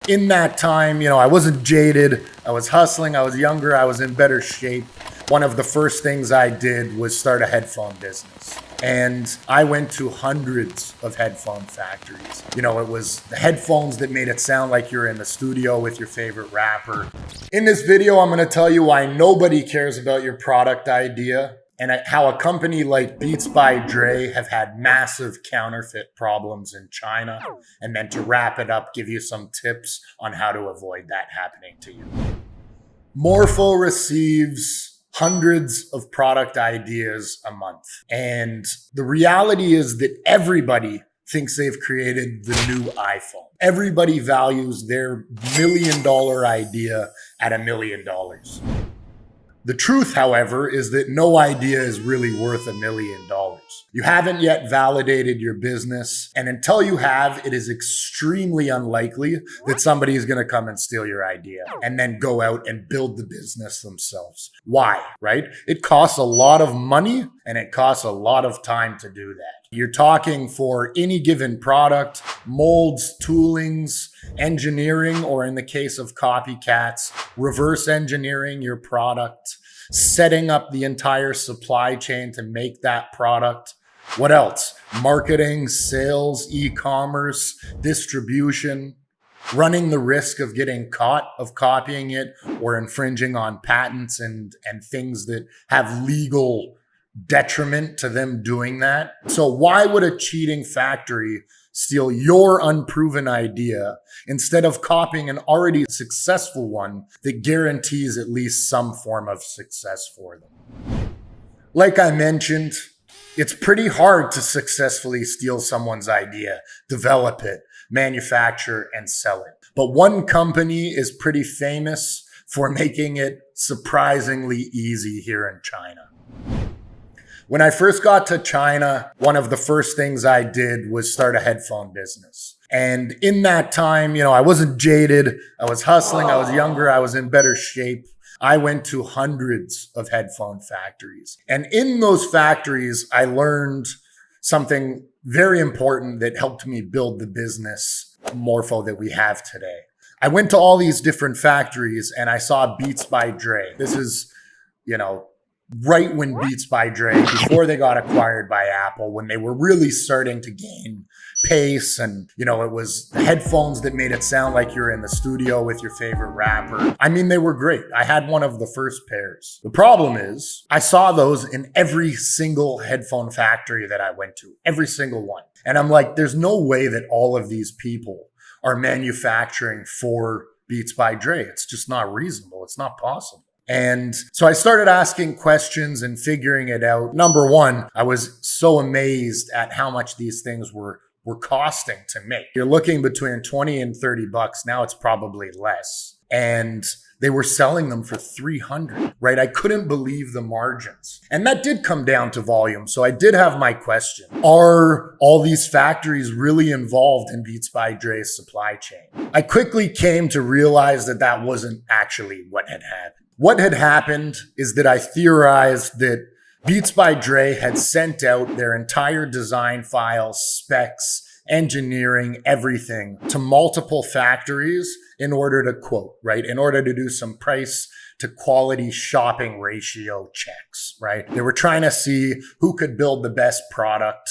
In that time, I wasn't jaded. I was hustling. I was younger. I was in better shape. One of the first things I did was start a headphone business. And I went to hundreds of headphone factories. It was the headphones that made it sound like you're in the studio with your favorite rapper. In this video, I'm going to tell you why nobody cares about your product idea and how a company like Beats By Dre have had massive counterfeit problems in China. And then to wrap it up, give you some tips on how to avoid that happening to you. Morpho receives hundreds of product ideas a month. And the reality is that everybody thinks they've created the new iPhone. Everybody values their $1 million idea at $1 million. The truth, however, is that no idea is really worth $1 million. You haven't yet validated your business, and until you have, it is extremely unlikely that somebody is going to come and steal your idea and then go out and build the business themselves. Why, right? It costs a lot of money and it costs a lot of time to do that. You're talking for any given product, molds, toolings, engineering, or in the case of copycats, reverse engineering your product, setting up the entire supply chain to make that product. What else? Marketing, sales, e-commerce, distribution, running the risk of getting caught of copying it or infringing on patents and things that have legal detriment to them doing that. So why would a cheating factory steal your unproven idea instead of copying an already successful one that guarantees at least some form of success for them? Like I mentioned, it's pretty hard to successfully steal someone's idea, develop it, manufacture, and sell it. But one company is pretty famous for making it surprisingly easy here in China. When I first got to China, one of the first things I did was start a headphone business. And in that time, I wasn't jaded. I was hustling. I was younger. I was in better shape. I went to hundreds of headphone factories. And in those factories, I learned something very important that helped me build the business Morpho that we have today. I went to all these different factories and I saw Beats By Dre. This is, right when Beats By Dre, before they got acquired by Apple, when they were really starting to gain pace, and it was the headphones that made it sound like you're in the studio with your favorite rapper. I mean, they were great. I had one of the first pairs. The problem is I saw those in every single headphone factory that I went to, every single one. And I'm like, there's no way that all of these people are manufacturing for Beats By Dre. It's just not reasonable. It's not possible. And so I started asking questions and figuring it out. Number one, I was so amazed at how much these things were costing to make. You're looking between 20 and 30 bucks. Now it's probably less. And they were selling them for 300, right? I couldn't believe the margins. And that did come down to volume. So I did have my question. Are all these factories really involved in Beats By Dre's supply chain? I quickly came to realize that that wasn't actually what had happened. What had happened is that I theorized that Beats By Dre had sent out their entire design files, specs, engineering, everything to multiple factories in order to quote, right? In order to do some price to quality shopping ratio checks, right? They were trying to see who could build the best product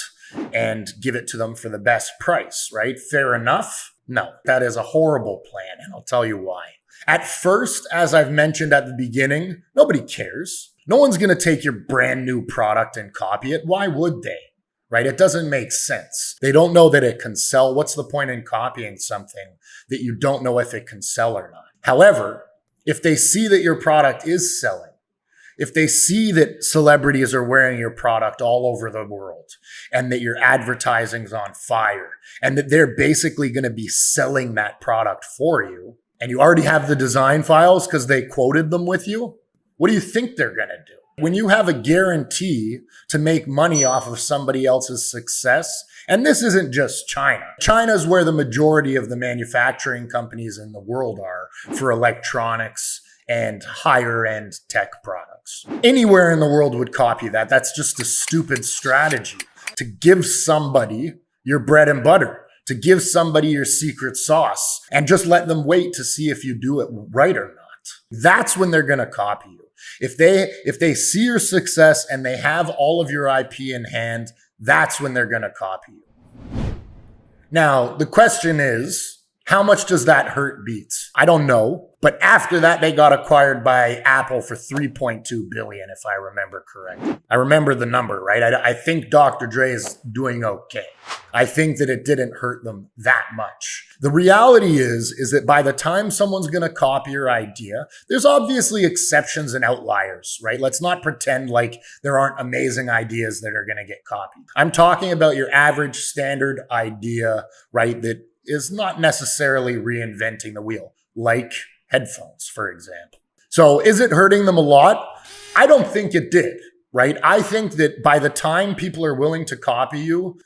and give it to them for the best price, right? Fair enough? No, that is a horrible plan, and I'll tell you why. At first, as I've mentioned at the beginning, nobody cares. No one's going to take your brand new product and copy it. Why would they? Right? It doesn't make sense. They don't know that it can sell. What's the point in copying something that you don't know if it can sell or not? However, if they see that your product is selling, if they see that celebrities are wearing your product all over the world and that your advertising's on fire and that they're basically going to be selling that product for you, and you already have the design files because they quoted them with you, what do you think they're going to do? When you have a guarantee to make money off of somebody else's success, and this isn't just China. China's where the majority of the manufacturing companies in the world are for electronics and higher end tech products. Anywhere in the world would copy that. That's just a stupid strategy to give somebody your bread and butter, to give somebody your secret sauce and just let them wait to see if you do it right or not. That's when they're going to copy you. If they see your success and they have all of your IP in hand, that's when they're going to copy you. Now, the question is, how much does that hurt Beats? I don't know. But after that, they got acquired by Apple for $3.2 billion, if I remember correctly. I remember the number, right? I think Dr. Dre is doing okay. I think that it didn't hurt them that much. The reality is that by the time someone's going to copy your idea, there's obviously exceptions and outliers, right? Let's not pretend like there aren't amazing ideas that are going to get copied. I'm talking about your average standard idea, right? That is not necessarily reinventing the wheel, like headphones, for example. So is it hurting them a lot? I don't think it did, right? I think that by the time people are willing to copy you,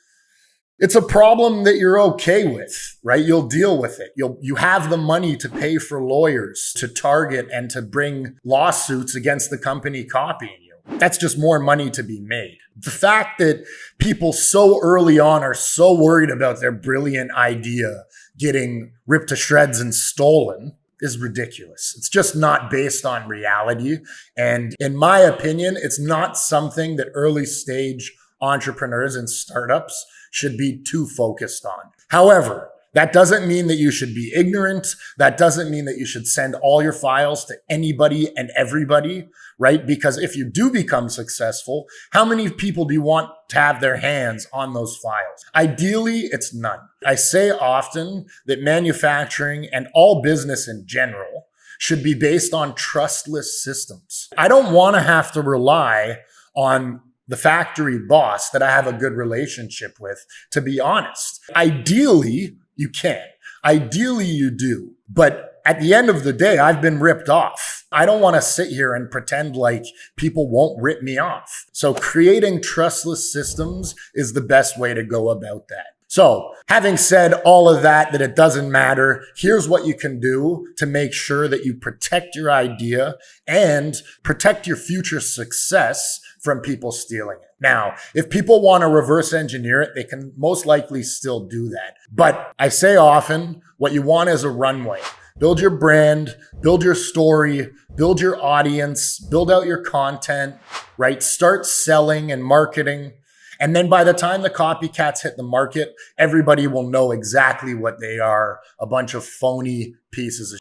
it's a problem that you're okay with, right? You'll deal with it. You have the money to pay for lawyers to target and to bring lawsuits against the company copying you. That's just more money to be made. The fact that people so early on are so worried about their brilliant idea getting ripped to shreds and stolen is ridiculous. It's just not based on reality. And in my opinion, it's not something that early stage entrepreneurs and startups should be too focused on. However, that doesn't mean that you should be ignorant. That doesn't mean that you should send all your files to anybody and everybody, right? Because if you do become successful, how many people do you want to have their hands on those files? Ideally, it's none. I say often that manufacturing and all business in general should be based on trustless systems. I don't want to have to rely on the factory boss that I have a good relationship with, to be honest. Ideally, you can. Ideally, you do. But at the end of the day, I've been ripped off. I don't want to sit here and pretend like people won't rip me off. So creating trustless systems is the best way to go about that. So having said all of that it doesn't matter, here's what you can do to make sure that you protect your idea and protect your future success from people stealing it. Now, if people want to reverse engineer it, they can most likely still do that. But I say often, what you want is a runway. Build your brand, build your story, build your audience, build out your content, right? Start selling and marketing. And then by the time the copycats hit the market, everybody will know exactly what they are, a bunch of phony pieces of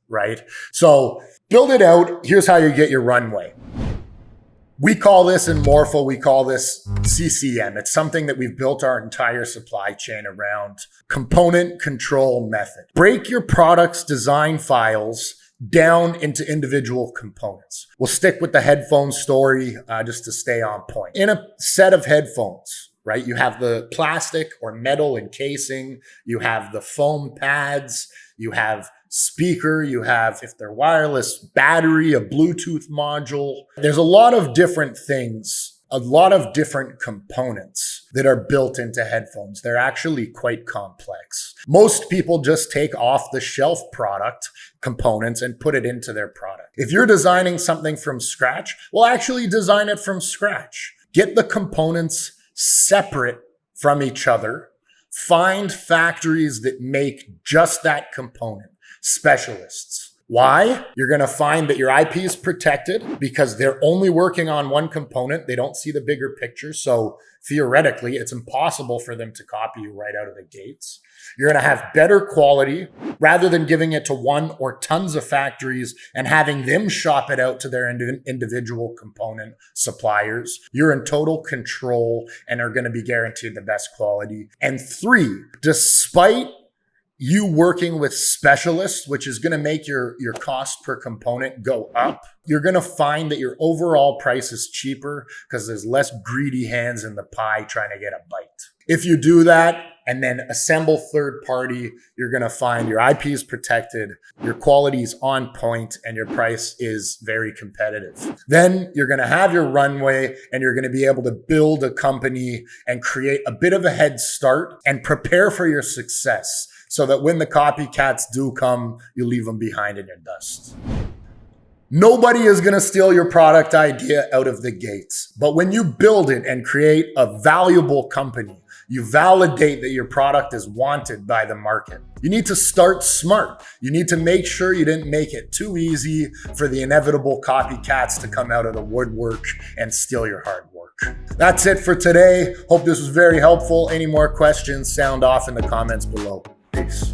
right? So build it out. Here's how you get your runway. We call this in Morpho, we call this CCM. It's something that we've built our entire supply chain around. Component control method. Break your product's design files down into individual components. We'll stick with the headphone story just to stay on point. In a set of headphones, right, you have the plastic or metal encasing, you have the foam pads, you have speaker, you have, if they're wireless, battery, a Bluetooth module. There's a lot of different things, a lot of different components that are built into headphones. They're actually quite complex. Most people just take off the shelf product components and put it into their product. If you're designing something from scratch, well, actually design it from scratch. Get the components separate from each other. Find factories that make just that component. Specialists. Why? You're going to find that your IP is protected because they're only working on one component. They don't see the bigger picture. So theoretically, it's impossible for them to copy you right out of the gates. You're going to have better quality rather than giving it to one or tons of factories and having them shop it out to their individual component suppliers. You're in total control and are going to be guaranteed the best quality. And 3, despite you working with specialists, which is going to make your cost per component go up, you're going to find that your overall price is cheaper because there's less greedy hands in the pie trying to get a bite. If you do that and then assemble third party, you're going to find your IP is protected, your quality is on point, and your price is very competitive. Then you're going to have your runway and you're going to be able to build a company and create a bit of a head start and prepare for your success, so that when the copycats do come, you leave them behind in your dust. Nobody is going to steal your product idea out of the gates. But when you build it and create a valuable company, You validate that your product is wanted by the market. You need to start smart. You need to make sure you didn't make it too easy for the inevitable copycats to come out of the woodwork and steal your hard work. That's it for today. Hope this was very helpful. Any more questions, sound off in the comments below. Peace.